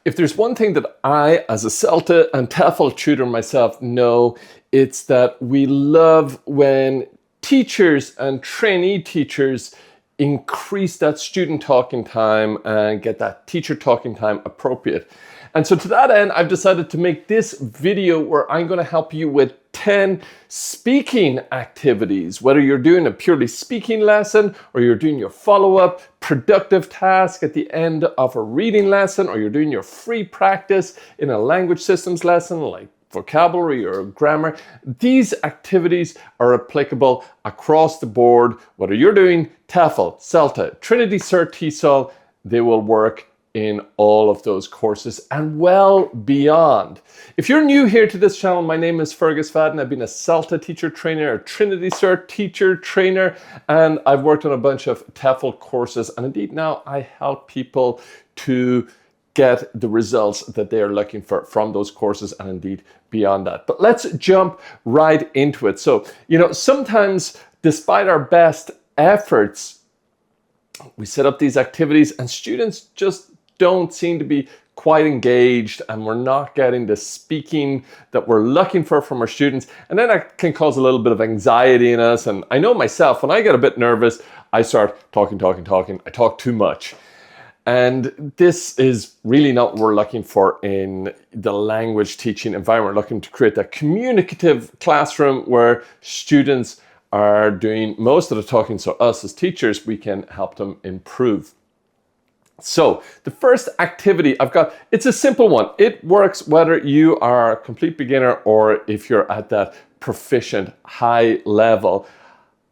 If there's one thing that I, as a CELTA and TEFL tutor myself, know, it's that we love when teachers and trainee teachers increase that student talking time and get that teacher talking time appropriate. And so to that end, I've decided to make this video where I'm going to help you with 10 speaking activities, whether you're doing a purely speaking lesson or you're doing your follow-up productive task at the end of a reading lesson, or you're doing your free practice in a language systems lesson like vocabulary or grammar. These activities are applicable across the board, whether you're doing TEFL, CELTA, Trinity Cert TESOL, they will work in all of those courses and well beyond. If you're new here to this channel, my name is Fergus Fadden. I've been a CELTA teacher trainer, a Trinity Cert teacher trainer, and I've worked on a bunch of TEFL courses. And indeed now I help people to get the results that they are looking for from those courses and indeed beyond that. But let's jump right into it. So, sometimes despite our best efforts, we set up these activities and students just don't seem to be quite engaged, and we're not getting the speaking that we're looking for from our students. And then that can cause a little bit of anxiety in us. And I know myself, when I get a bit nervous, I start talking. I talk too much. And this is really not what we're looking for in the language teaching environment. We're looking to create that communicative classroom where students are doing most of the talking. So us as teachers, we can help them improve. So the first activity I've got, it's a simple one. It works whether you are a complete beginner or if you're at that proficient high level.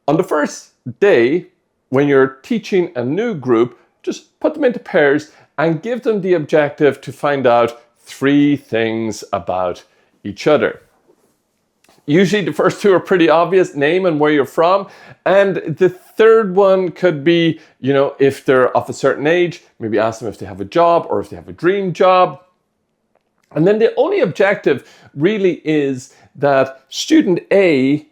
On the first day, when you're teaching a new group, just put them into pairs and give them the objective to find out 3 things about each other. Usually the first 2 are pretty obvious, name and where you're from. And the third one could be, if they're of a certain age, maybe ask them if they have a job or if they have a dream job. And then the only objective really is that student A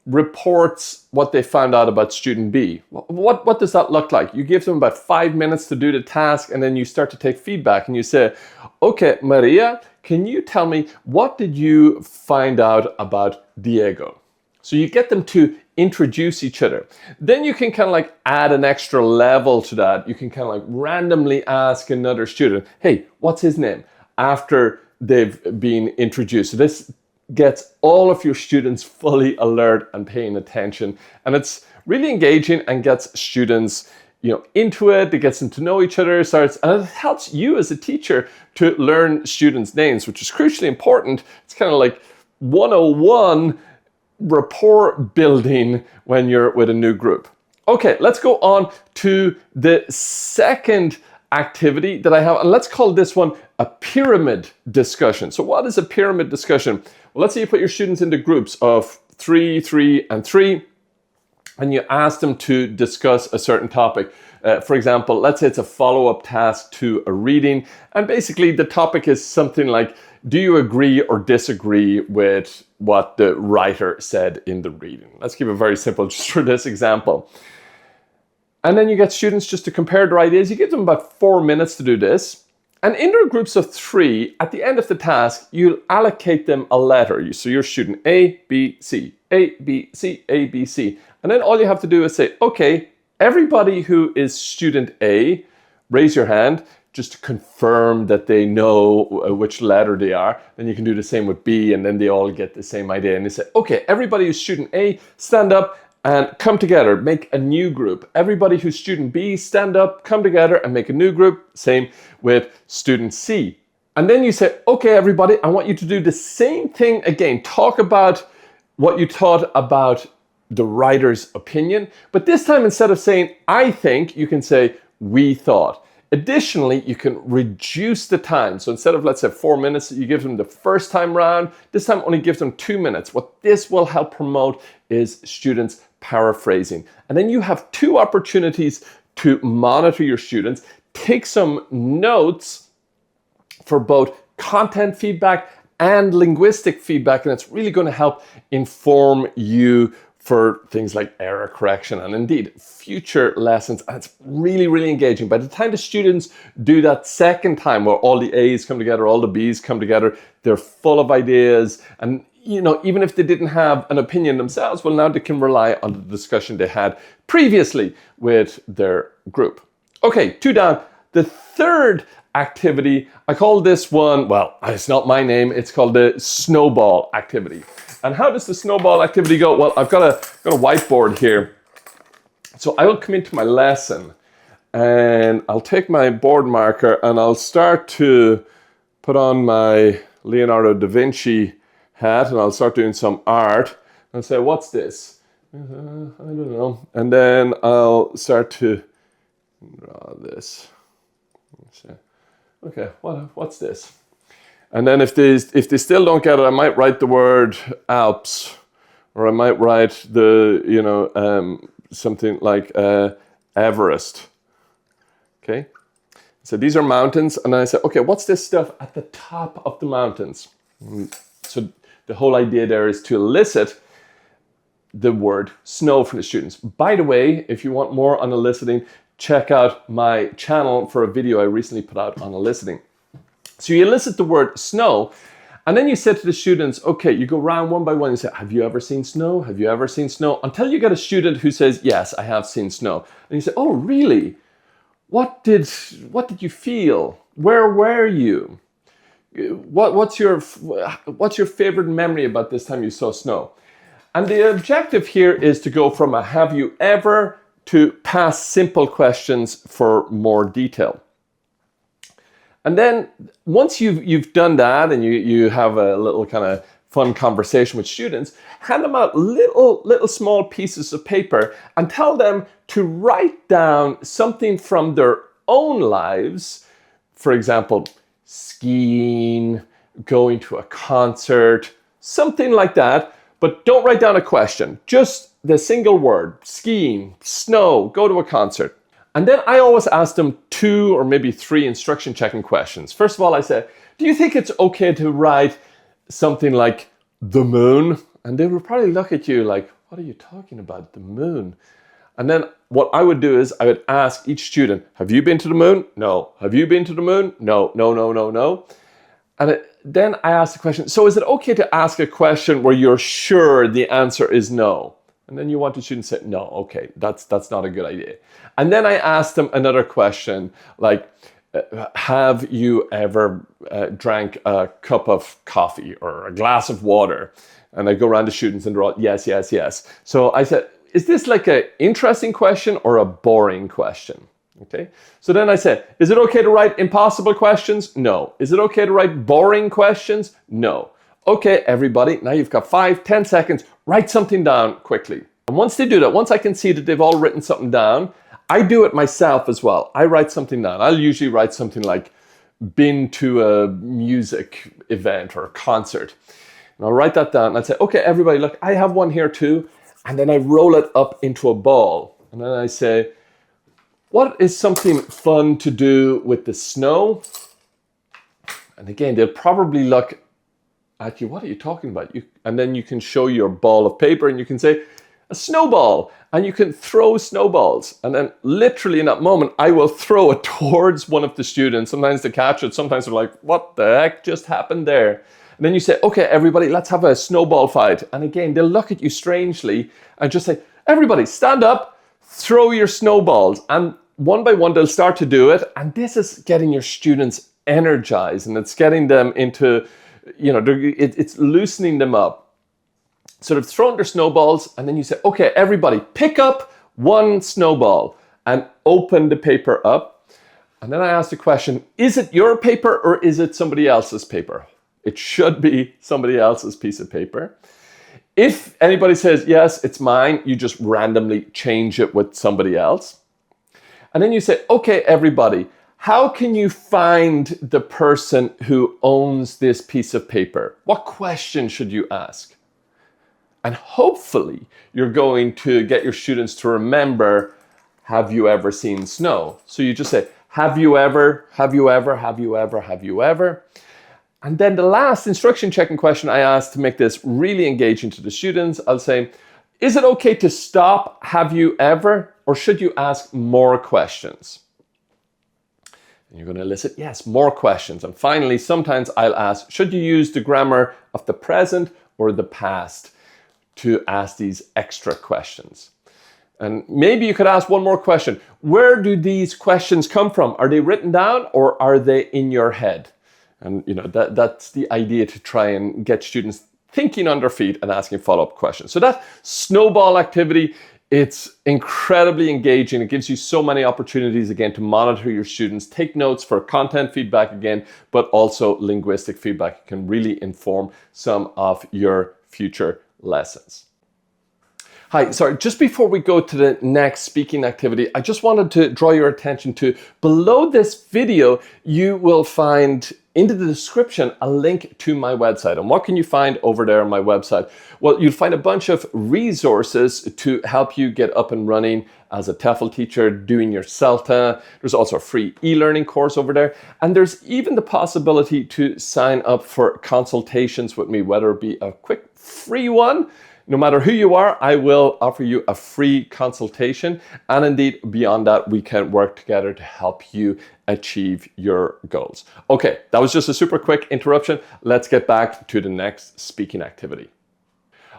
reports what they found out about student B. What does that look like? You give them about 5 minutes to do the task, and then you start to take feedback and you say, okay, Maria, can you tell me, what did you find out about Diego? So you get them to introduce each other. Then you can kind of add an extra level to that. You can kind of randomly ask another student, hey, what's his name? After they've been introduced. So this gets all of your students fully alert and paying attention. And it's really engaging and gets students into it. It gets them to know each other, and it helps you as a teacher to learn students' names, which is crucially important. It's kind of like 101 rapport building when you're with a new group. Okay, let's go on to the second activity that I have, and let's call this one a pyramid discussion. So what is a pyramid discussion? Well, let's say you put your students into groups of 3, 3, and 3, and you ask them to discuss a certain topic. For example, let's say it's a follow-up task to a reading, and basically the topic is something like, do you agree or disagree with what the writer said in the reading? Let's keep it very simple just for this example. And then you get students just to compare their ideas. You give them about 4 minutes to do this. And in their groups of 3, at the end of the task, you'll allocate them a letter. So you're student A, B, C, A, B, C, A, B, C. And then all you have to do is say, okay, everybody who is student A, raise your hand just to confirm that they know which letter they are. Then you can do the same with B, and then they all get the same idea. And they say, okay, everybody who's student A, stand up and come together, make a new group. Everybody who's student B, stand up, come together and make a new group. Same with student C. And then you say, okay, everybody, I want you to do the same thing again. Talk about what you thought about the writer's opinion. But this time, instead of saying, I think, you can say, we thought. Additionally, you can reduce the time. So instead of, let's say, 4 minutes that you give them the first time round, this time only give them 2 minutes. What this will help promote is students paraphrasing. And then you have 2 opportunities to monitor your students, take some notes for both content feedback and linguistic feedback, and it's really going to help inform you for things like error correction and indeed future lessons. And it's really, really engaging. By the time the students do that second time where all the A's come together, all the B's come together, they're full of ideas. And even if they didn't have an opinion themselves, well, now they can rely on the discussion they had previously with their group. Okay, 2 down. The third activity, I call this one, well, it's not my name, it's called the Snowball activity. And how does the Snowball activity go? Well, I've got a whiteboard here. So I will come into my lesson and I'll take my board marker and I'll start to put on my Leonardo da Vinci hat and I'll start doing some art and say, what's this? I don't know. And then I'll start to draw this. Okay, what's this? And then if they still don't get it, I might write the word Alps, or I might write something like Everest. Okay, so these are mountains, and then I say, okay, what's this stuff at the top of the mountains? So the whole idea there is to elicit the word snow for the students. By the way, if you want more on eliciting, check out my channel for a video I recently put out on eliciting. So you elicit the word snow, and then you say to the students, okay, you go round one by one and say, have you ever seen snow? Have you ever seen snow? Until you get a student who says, yes, I have seen snow. And you say, oh, really? What did you feel? Where were you? What's your favorite memory about this time you saw snow? And the objective here is to go from a have you ever to past simple questions for more detail. And then once you've done that and you have a little kind of fun conversation with students, hand them out little small pieces of paper and tell them to write down something from their own lives. For example, skiing, going to a concert, something like that. But don't write down a question, just the single word, skiing, snow, go to a concert. And then I always ask them 2 or maybe 3 instruction checking questions. First of all, I say, do you think it's okay to write something like the moon? And they would probably look at you like, what are you talking about, the moon? And then what I would do is I would ask each student, have you been to the moon? No. Have you been to the moon? No, no, no, no, no. And then I ask the question, so is it okay to ask a question where you're sure the answer is no? And then you want the student to say, no, okay, that's not a good idea. And then I ask them another question, like, have you ever drank a cup of coffee or a glass of water? And I go around the students and they're all, yes, yes, yes. So I said, is this like an interesting question or a boring question? Okay. So then I said, is it okay to write impossible questions? No. Is it okay to write boring questions? No. Okay, everybody, now you've got 5-10 seconds, write something down quickly. And once they do that, once I can see that they've all written something down, I do it myself as well. I write something down. I'll usually write something like, been to a music event or a concert. And I'll write that down and I'd say, okay, everybody, look, I have one here too. And then I roll it up into a ball. And then I say, what is something fun to do with the snow? And again, they'll probably look at you, what are you talking about? And then you can show your ball of paper and you can say, a snowball. And you can throw snowballs. And then literally in that moment, I will throw it towards one of the students. Sometimes they catch it, sometimes they're like, what the heck just happened there? And then you say, okay, everybody, let's have a snowball fight. And again, they'll look at you strangely and just say, everybody, stand up, throw your snowballs. And one by one, they'll start to do it. And this is getting your students energized and it's getting them into, it's loosening them up. So they've thrown their snowballs and then you say, okay, everybody, pick up one snowball and open the paper up. And then I ask the question, is it your paper or is it somebody else's paper? It should be somebody else's piece of paper. If anybody says, yes, it's mine, you just randomly change it with somebody else. And then you say, okay, everybody, how can you find the person who owns this piece of paper? What question should you ask? And hopefully you're going to get your students to remember, have you ever seen snow? So you just say, have you ever, have you ever, have you ever, have you ever? And then the last instruction checking question I ask to make this really engaging to the students, I'll say, Is it okay to stop? Have you ever? Or should you ask more questions? And you're going to elicit, yes, more questions. And finally, sometimes I'll ask, should you use the grammar of the present or the past to ask these extra questions? And maybe you could ask one more question. Where do these questions come from? Are they written down or are they in your head? And that's the idea, to try and get students thinking on their feet and asking follow-up questions. So that snowball activity, it's incredibly engaging. It gives you so many opportunities, again, to monitor your students, take notes for content feedback again, but also linguistic feedback. It can really inform some of your future lessons. Hi, sorry, just before we go to the next speaking activity, I just wanted to draw your attention to, below this video, you will find into the description a link to my website. And what can you find over there on my website? Well, you'll find a bunch of resources to help you get up and running as a TEFL teacher, doing your CELTA. There's also a free e-learning course over there. And there's even the possibility to sign up for consultations with me, whether it be a quick free one. No matter who you are, I will offer you a free consultation. And indeed, beyond that, we can work together to help you achieve your goals. Okay, that was just a super quick interruption. Let's get back to the next speaking activity.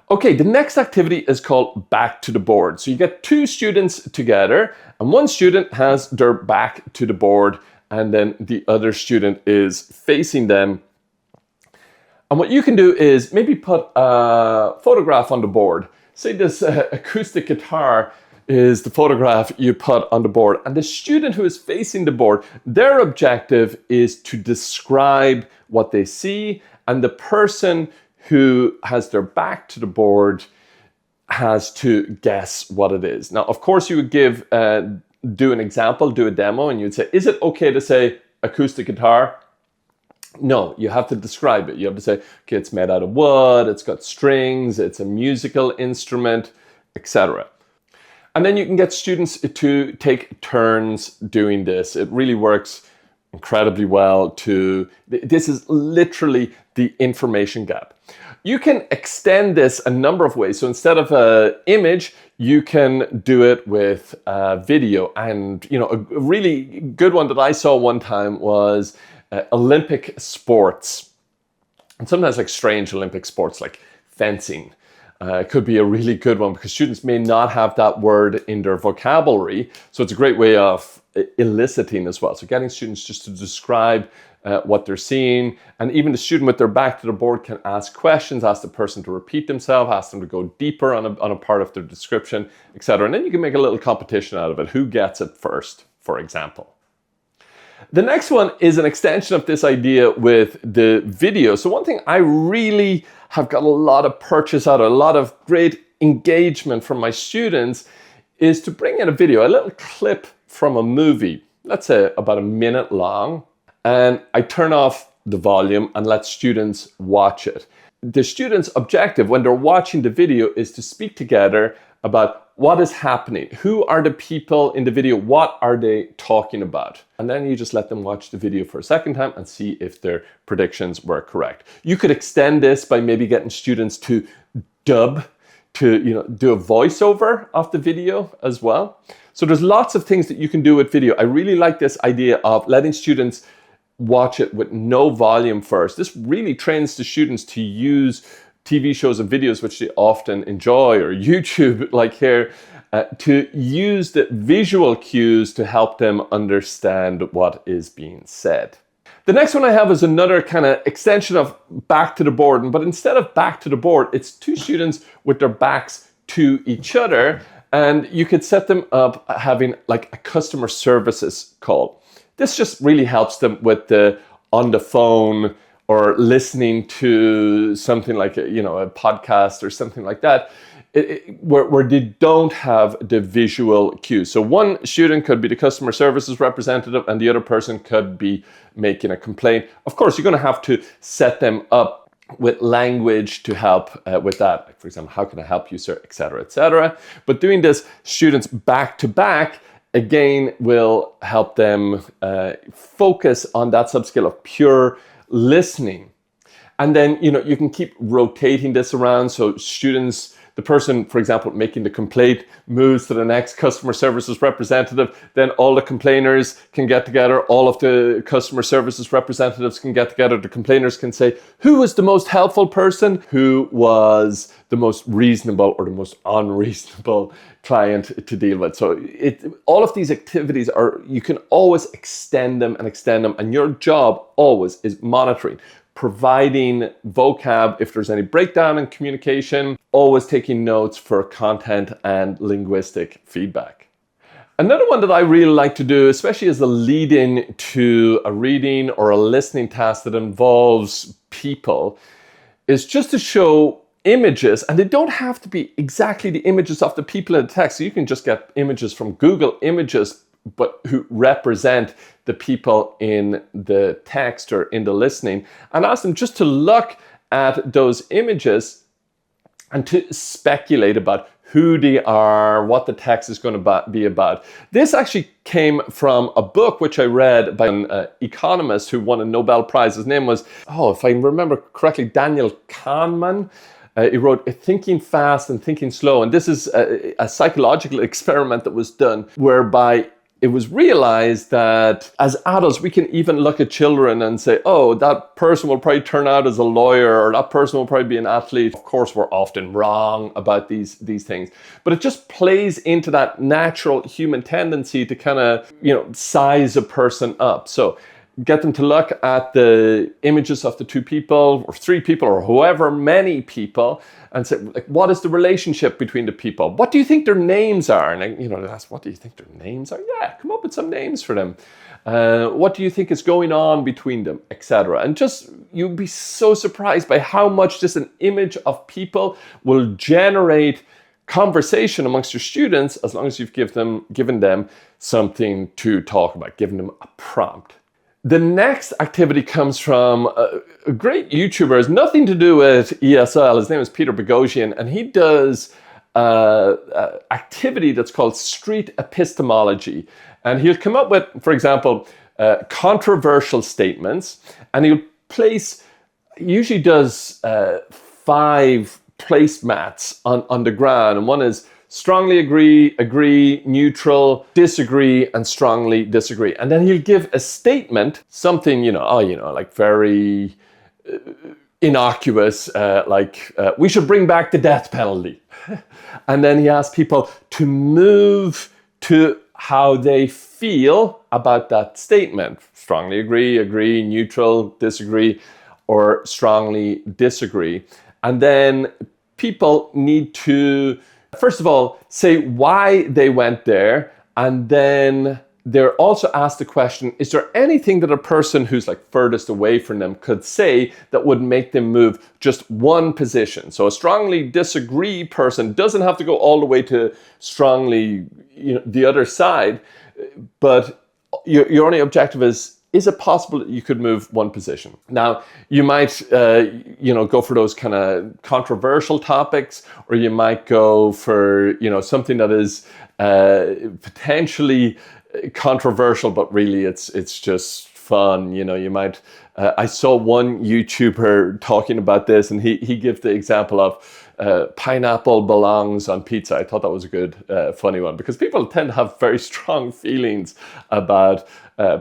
Okay, the next activity is called back to the board. So you get two students together, and one student has their back to the board, and then the other student is facing them. And what you can do is maybe put a photograph on the board. Say this acoustic guitar is the photograph you put on the board. And the student who is facing the board, their objective is to describe what they see. And the person who has their back to the board has to guess what it is. Now, of course, you would do an example, do a demo, and you'd say, is it okay to say acoustic guitar? No, you have to describe it. You have to say, okay, it's made out of wood, it's got strings, it's a musical instrument, etc. And then you can get students to take turns doing this. It really works incredibly well this is literally the information gap. You can extend this a number of ways. So instead of an image, you can do it with video. And a really good one that I saw one time was Olympic sports, and sometimes like strange Olympic sports like fencing. Could be a really good one because students may not have that word in their vocabulary. So it's a great way of eliciting as well. So getting students just to describe what they're seeing, and even the student with their back to the board can ask questions, ask the person to repeat themselves, ask them to go deeper on a part of their description, etc. And then you can make a little competition out of it. Who gets it first, for example. The next one is an extension of this idea with the video. So one thing I really have got a lot of purchase out of, a lot of great engagement from my students, is to bring in a video, a little clip from a movie, let's say about a minute long, and I turn off the volume and let students watch it. The students' objective when they're watching the video is to speak together about what is happening, who are the people in the video, what are they talking about? And then you just let them watch the video for a second time and see if their predictions were correct. You could extend this by maybe getting students to dub, to do a voiceover of the video as well. So there's lots of things that you can do with video. I really like this idea of letting students watch it with no volume first. This really trains the students to use TV shows and videos, which they often enjoy, or YouTube, like here, to use the visual cues to help them understand what is being said. The next one I have is another kind of extension of back to the board, but instead of back to the board, it's two students with their backs to each other, and you could set them up having like a customer services call. This just really helps them with the on the phone or listening to something like a podcast or something like that, where they don't have the visual cues. So one student could be the customer services representative and the other person could be making a complaint. Of course, you're going to have to set them up with language to help with that. Like, for example, how can I help you, sir, etc., etc. But doing this students back to back, again, will help them focus on that subskill of pure listening. And then you can keep rotating this around, so students the person, for example, making the complaint moves to the next customer services representative, then all the complainers can get together, all of the customer services representatives can get together, the complainers can say, who was the most helpful person? Who was the most reasonable or the most unreasonable client to deal with? So all of these activities you can always extend them, and your job always is monitoring, providing vocab if there's any breakdown in communication, always taking notes for content and linguistic feedback. Another one that I really like to do, especially as a lead-in to a reading or a listening task that involves people, is just to show images, and they don't have to be exactly the images of the people in the text. So you can just get images from Google Images, but who represent the people in the text or in the listening, and ask them just to look at those images and to speculate about who they are, what the text is going to be about. This actually came from a book which I read by an economist who won a Nobel Prize. His name was, if I remember correctly, Daniel Kahneman. He wrote Thinking Fast and Thinking Slow. And this is a psychological experiment that was done whereby it was realized that as adults, we can even look at children and say, oh, that person will probably turn out as a lawyer, or that person will probably be an athlete. Of course, we're often wrong about these things, but it just plays into that natural human tendency to kind of, size a person up. So get them to look at the images of the two people or three people or however many people and say, like, what is the relationship between the people? What do you think their names are? And they ask, what do you think their names are? Yeah, come up with some names for them. What do you think is going on between them, etc. And just, you'll be so surprised by how much just an image of people will generate conversation amongst your students, as long as you've given them something to talk about, given them a prompt. The next activity comes from a great YouTuber. It has nothing to do with ESL. His name is Peter Boghossian, and he does activity that's called street epistemology. And he'll come up with, for example, controversial statements, and he usually does 5 placemats on the ground. And one is strongly agree, neutral, disagree, and strongly disagree. And then he'll give a statement, something, like very innocuous, we should bring back the death penalty. And then he asks people to move to how they feel about that statement. Strongly agree, neutral, disagree, or strongly disagree. And then people need to, first of all, say why they went there, and then they're also asked the question, is there anything that a person who's furthest away from them could say that would make them move just one position? So a strongly disagree person doesn't have to go all the way to strongly, the other side, but your only objective is it possible that you could move one position? Now, you might, go for those kind of controversial topics, or you might go for, something that is potentially controversial, but really it's just fun. You might, I saw one YouTuber talking about this, and he gave the example of pineapple belongs on pizza. I thought that was a good, funny one, because people tend to have very strong feelings about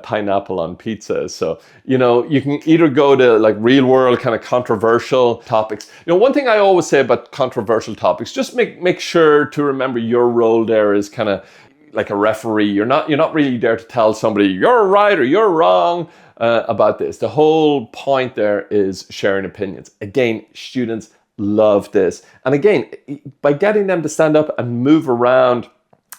pineapple on pizza. So, you can either go to real world kind of controversial topics. One thing I always say about controversial topics, just make sure to remember your role there is kind of like a referee. You're not really there to tell somebody you're right or you're wrong about this. The whole point there is sharing opinions. Again, students love this. And again, by getting them to stand up and move around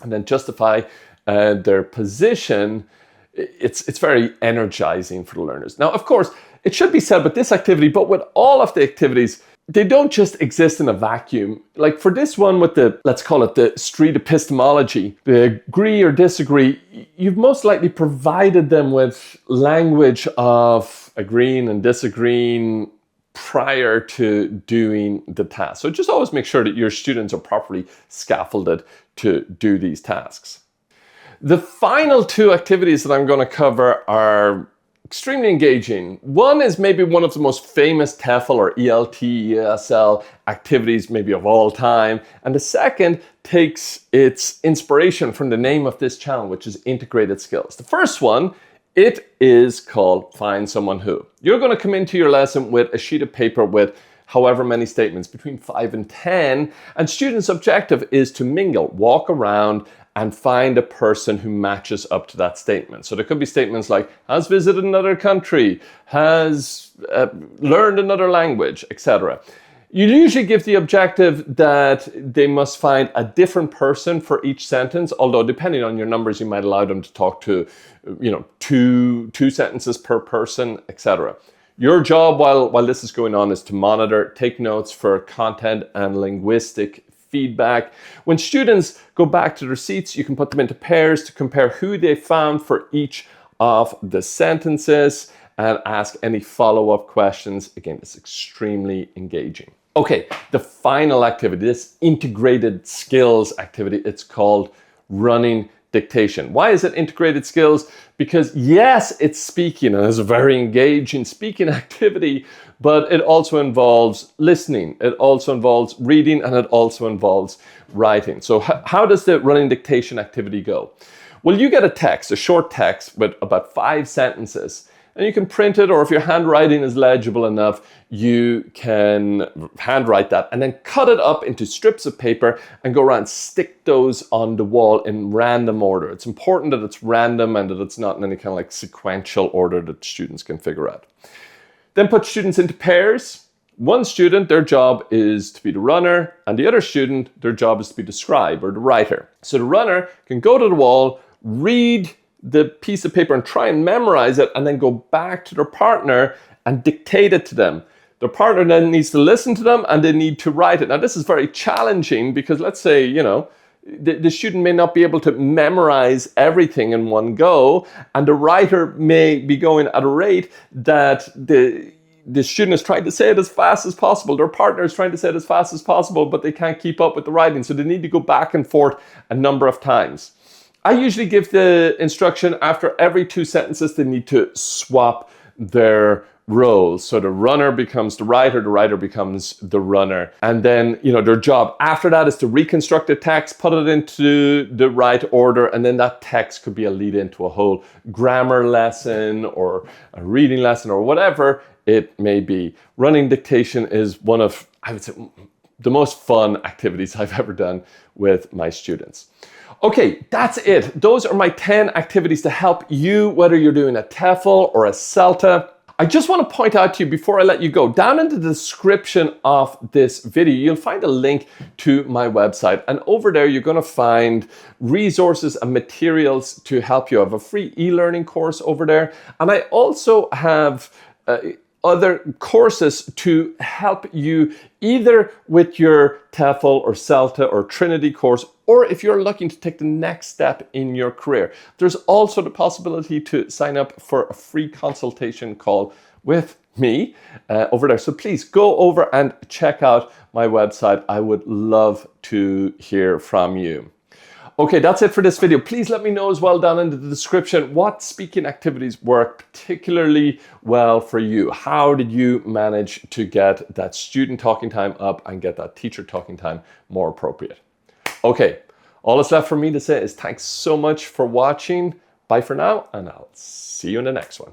and then justify their position, it's very energizing for the learners. Now, of course, it should be said with this activity, but with all of the activities, they don't just exist in a vacuum. Like for this one with let's call it the street epistemology, the agree or disagree, you've most likely provided them with language of agreeing and disagreeing prior to doing the task. So just always make sure that your students are properly scaffolded to do these tasks. The final 2 activities that I'm going to cover are extremely engaging. One is maybe one of the most famous TEFL or ESL activities maybe of all time. And the second takes its inspiration from the name of this channel, which is Integrated Skills. The first one, it is called Find Someone Who. You're going to come into your lesson with a sheet of paper with however many statements, between 5 and 10, and students' objective is to mingle, walk around, and find a person who matches up to that statement. So there could be statements like, has visited another country, has learned another language, etc. You usually give the objective that they must find a different person for each sentence, although depending on your numbers, you might allow them to talk to, two sentences per person, etc. Your job while this is going on is to monitor, take notes for content and linguistic feedback. When students go back to their seats, you can put them into pairs to compare who they found for each of the sentences and ask any follow-up questions. Again, it's extremely engaging. Okay, the final activity, this integrated skills activity, it's called running dictation. Why is it integrated skills? Because yes, it's speaking and it's a very engaging speaking activity, but it also involves listening, it also involves reading, and it also involves writing. So how does the running dictation activity go? Well, you get a text, a short text with about 5 sentences, and you can print it, or if your handwriting is legible enough, you can handwrite that and then cut it up into strips of paper and go around, stick those on the wall in random order. It's important that it's random and that it's not in any kind of like sequential order that students can figure out. Then put students into pairs. One student, their job is to be the runner, and the other student, their job is to be the scribe or the writer. So the runner can go to the wall, read the piece of paper and try and memorize it, and then go back to their partner and dictate it to them. Their partner then needs to listen to them and they need to write it. Now this is very challenging because let's say, the student may not be able to memorize everything in one go, and the writer may be going at a rate that the student is trying to say it as fast as possible. Their partner is trying to say it as fast as possible, but they can't keep up with the writing. So they need to go back and forth a number of times. I usually give the instruction after every 2 sentences, they need to swap their roles. So the runner becomes the writer becomes the runner. And then, their job after that is to reconstruct the text, put it into the right order, and then that text could be a lead into a whole grammar lesson or a reading lesson or whatever it may be. Running dictation is one of, I would say, the most fun activities I've ever done with my students. Okay, that's it. Those are my 10 activities to help you, whether you're doing a TEFL or a CELTA. I just want to point out to you before I let you go, down in the description of this video, you'll find a link to my website. And over there, you're going to find resources and materials to help you. I have a free e-learning course over there. And I also have other courses to help you either with your TEFL or CELTA or Trinity course, or if you're looking to take the next step in your career. There's also the possibility to sign up for a free consultation call with me over there. So please go over and check out my website. I would love to hear from you. Okay, that's it for this video. Please let me know as well down in the description what speaking activities work particularly well for you. How did you manage to get that student talking time up and get that teacher talking time more appropriate? Okay, all that's left for me to say is thanks so much for watching. Bye for now, and I'll see you in the next one.